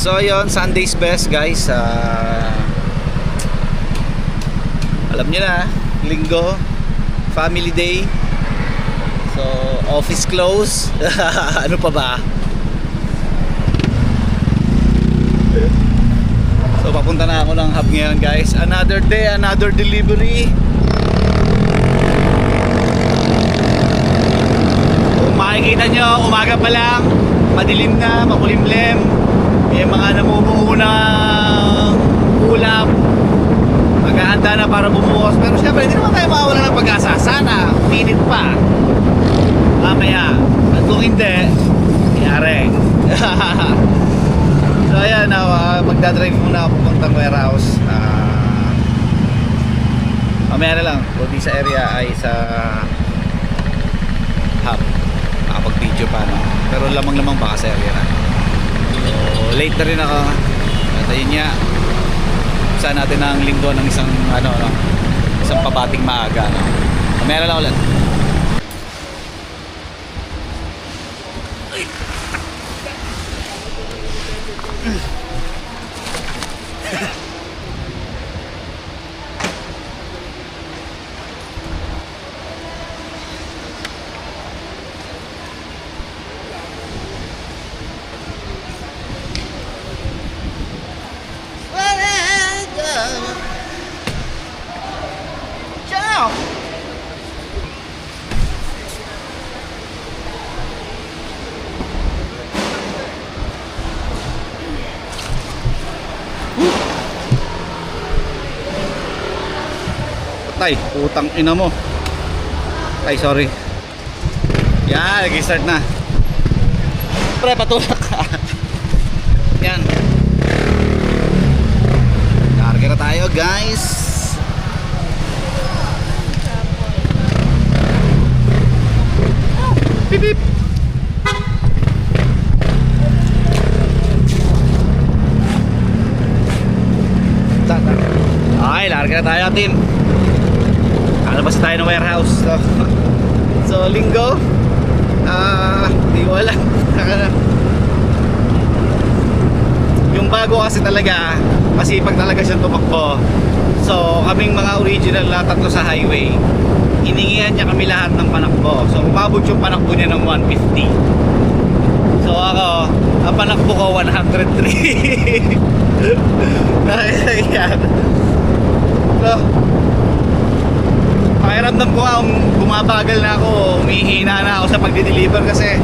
So yun, Sunday's best guys. Alam nyo na, linggo, family day. So office close. Ano pa ba? So papunta na ako ng hub ngayon guys. Another day, another delivery. Kung makikita nyo, umaga pa lang, madilim na, makulimlim. May mga namumuo na ulap, maghahanda na para bumuhos. Pero syempre hindi naman tayo mawawala ng pag-asa. Sana minit pa mamaya, at kung hindi iyari. So ayan, magdadrive muna ako pupuntang warehouse. Mamaya na lang, kung di sa area ay sa hub, makapag video pa no? Pero lamang-lamang baka sa area na. So late na rin ako. At ayun nga, saan natin ang linggo ng isang isang pabating maaga no? Mamaya na lang ulit. Ciao. Patay, putang ina mo. Ay, sorry. Yan, nag-start na. Pre, patulak ka. Yan. Karga na tayo, guys. Beep, beep. Okay, larga na tayo, team. Alabas tayo ng warehouse. So linggo, di ko alam. Yung bago kasi talaga, masipag talaga siyang tumakbo. So kaming mga original na tatlo sa highway, hiningihan niya kami lahat ng panakbo. So umabot yung panakbo niya ng 150. So ako, ang panakbo ko 103. Nakakaya. So pakiramdam ko nga bumabagal na ako, humihina na ako sa pagdi-deliver kasi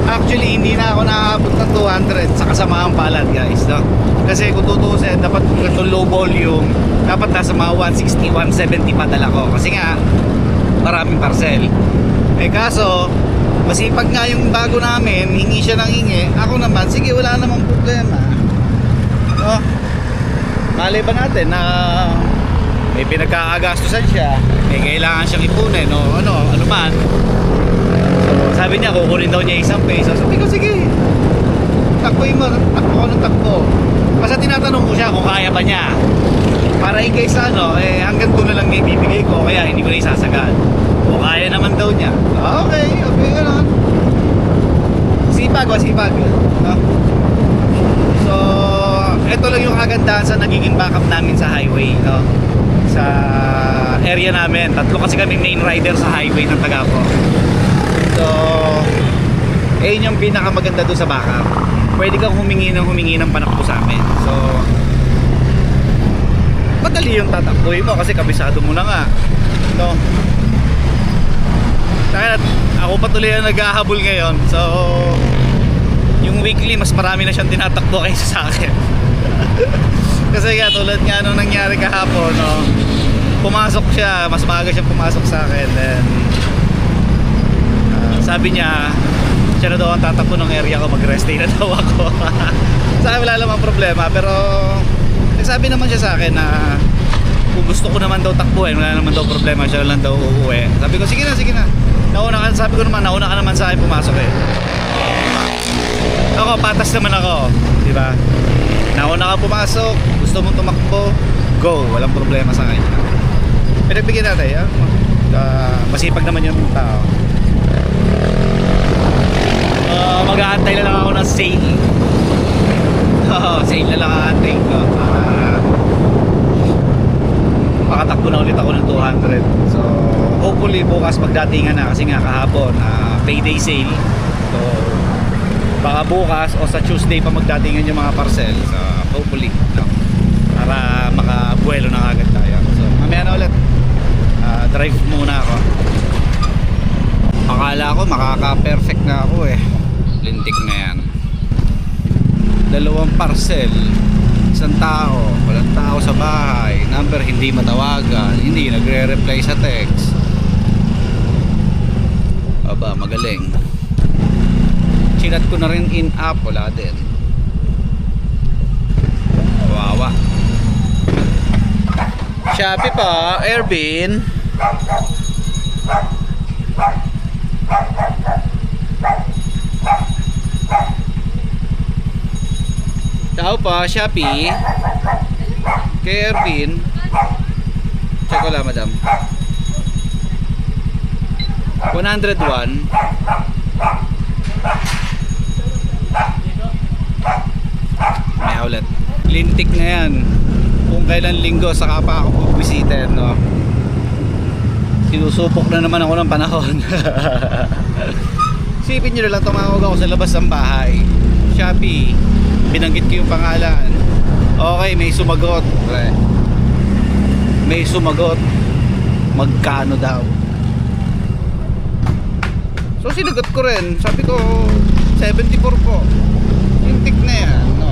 actually hindi na ako nakakabot ng 200 sa kasamaang palad guys, no? Kasi kung tutusin, dapat ito low volume, dapat nasa mga 160, 170 padala ko kasi nga maraming parcel. Eh kaso masipag nga yung bago namin, hingi siya ng hingi. Ako naman, sige wala namang problema, no? Mali ba natin na may pinagkakagastusan siya, may kailangan siyang ipunin o ano man. So sabi niya kukunin daw niya isang peso. Sabi ko sige, takbo ko ng takbo. Basta tinatanong ko siya kung kaya ba niya, para in case hanggang doon na lang niya ibibigay ko, kaya hindi ko na isasagad. Kung kaya naman daw niya, okay gano'n. Sipag no? So ito lang yung kagandahan sa nagiging backup namin sa highway, no? Sa area namin, tatlo kasi kami main rider sa highway ng Tagapo. So ayun yung pinakamaganda doon sa backup. Pwede kang humingi ng panakbo sa amin. So madali yung tatakboy mo kasi kabisado mo na nga, no? Kaya ako patuloy na naghahabol ngayon. So yung weekly mas marami na siyang tinatakbo kaysa sa akin. Kasi nga tulad nga nung nangyari kahapon, no, pumasok siya, mas maaga siyang pumasok sa akin. Then sabi niya siya na daw ang tatakbo ng area ko, mag-rest day na daw ako. Sa akin wala namang problema, pero nagsabi naman siya sa akin na kung gusto ko naman daw takbuhin, wala naman daw problema, siya lang daw uuwi. Sabi ko sige na. Sabi ko naman, nauna ka naman sa akin pumasok eh. Ako, patas naman ako, di ba? Nauna ka pumasok, gusto mong tumakbo, go, walang problema sa akin. Pinagbigyan natin, masipag naman yung tao. Mag-aantay na lang ako ng sale. bukas magdatingan na kasi nga kahapon payday sale. So baka bukas o sa Tuesday pa magdatingan yung mga parcel. So hopefully no, para makabuelo na agad tayo. So mamaya na ulit. Drive muna ako. Akala ko makaka-perfect na ako eh. Lintik na yan. 2 parcel, 1 tao, walang tao sa bahay, number hindi matawagan, hindi nagre-reply sa text. Aba, magaling. Chinat ko na rin in-app, wala din. Wawa. Shopee pa, Airbnb. Tao pa, Shopee. Kay Airbnb. Check ko lang, madam. 101. May ulit. Lintik na yan. Kung kailan linggo saka pa ako bubisitin, no? Sinusupok na naman ako ng panahon. Isipin nyo na lang, tumawag ako sa labas ng bahay. Shopee, binanggit ko yung pangalan. Okay, may sumagot. May sumagot. Magkano daw? So sinagot ko rin. Sabi ko 74 po. Lintik na yan, no?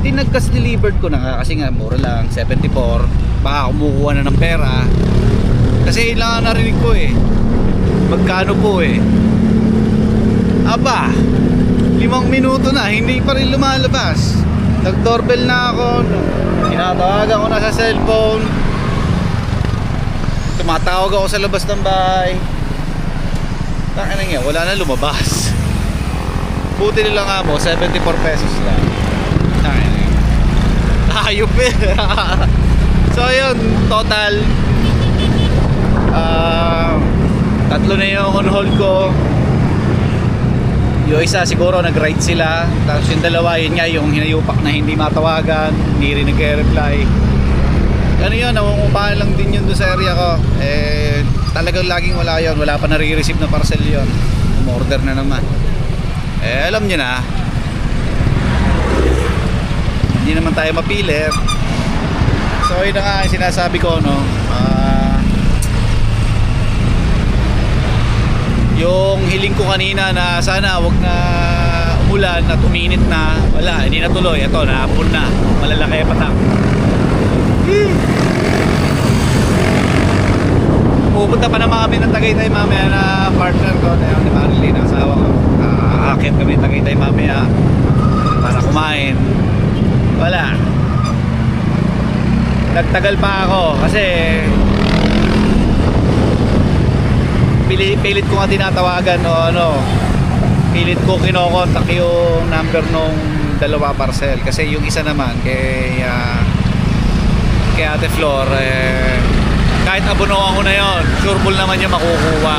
Tinagkas delivered ko na nga kasi nga mura lang, 74. Baka kumukuha na ng pera. Kasi ilang narinig ko eh. Magkano po eh? Aba, 5 minuto na, hindi pa rin lumalabas. Nag-doorbell na ako. Tinatawagan ko na sa cellphone. Tumatawag ako sa labas ng bahay. Taka na nga, wala na lumabas. Buti nila nga mo, 74 pesos lang. Taka na nga. Ayop eh. So yun, total 3 na yung on hold ko. Yung isa siguro nag-ride sila. Tapos yung dalawa, yun nga yung hinayupak na hindi matawagan, hindi rin nag-reply. Ano yun, namumupahan lang din yun doon sa area ko. Eh, talagang laging wala yun. Wala pa nare-receive na parcel yun. Umorder na naman. Eh, alam nyo na, hindi naman tayo mapilit. So yun na nga yung sinasabi ko, no? Yung hiling ko kanina na sana wag na umulan at uminit na, wala, hindi natuloy. Ito, naapon na, malalaki patak. Pupunta pa naman kami ng Tagaytay mamaya na partner ko na yun, ni Marilyn, ang asawa ko. Aakit kami ng Tagaytay mamaya para kumain. Wala, nagtagal pa ako kasi pilit ko nga tinatawagan o ano, pilit ko kinokontak yung number nung 2 parcel kasi yung isa naman kay Ate Flor kahit abonoan ko na yon, sureball naman yung makukuha.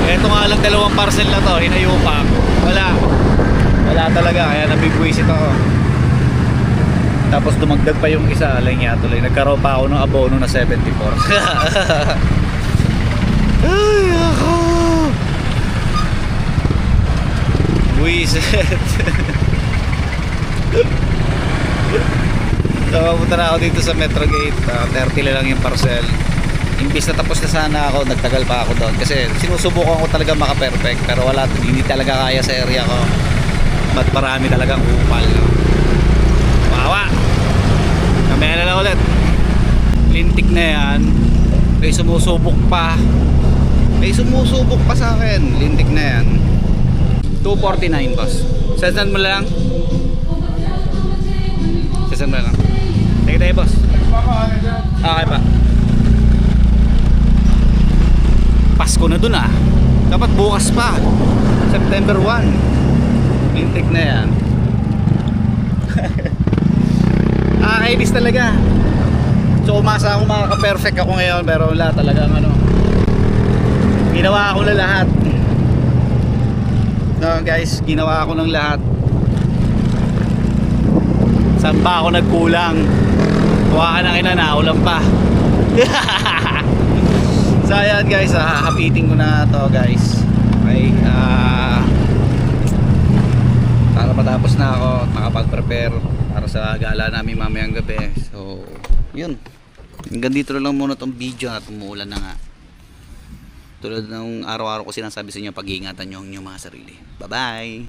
Eto nga lang 2 parcel na to, hinayupak, wala talaga, kaya nabibwisit ako. Tapos dumagdag pa yung isa, alang niya tuloy, nagkaroon pa ako ng abono na 74. Ay, ako! Buisit! So, pupunta na ako dito sa Metro Gate. 30 lang yung parcel. Imbis na tapos na sana ako, nagtagal pa ako doon. Kasi sinusubukan ko talaga maka-perfect. Pero wala, hindi talaga kaya sa area ko. Ba't marami talagang upal. Wawa! Kamaya na lang ulit. Lintik na yan. May sumusubok pa. May sumusubok pa sa akin. Lintik na yan. 249 boss. Sasand mo lang. Sasand mo lang. Sige tayo boss. Okay pa. Pasko na dun ah. Dapat bukas pa. September 1. Lintik na yan. Kainis talaga. So umasa ako makaka-perfect ako ngayon. Pero wala talagang ano, ginawa ko na lahat. No guys, ginawa ko ng lahat. Saan pa ako nagkulang? Kuha ka ng ina, naulan pa. So ayan guys, hahapitin ko na to guys. Okay, para matapos na ako, makapag-prepare para sa gala namin mamayang gabi. So yun, hanggang dito lang muna tong video at umuulan na nga. Tulad ng araw-araw ko sinasabi sa inyo, pag-iingatan nyo ang inyong mga sarili. Bye bye.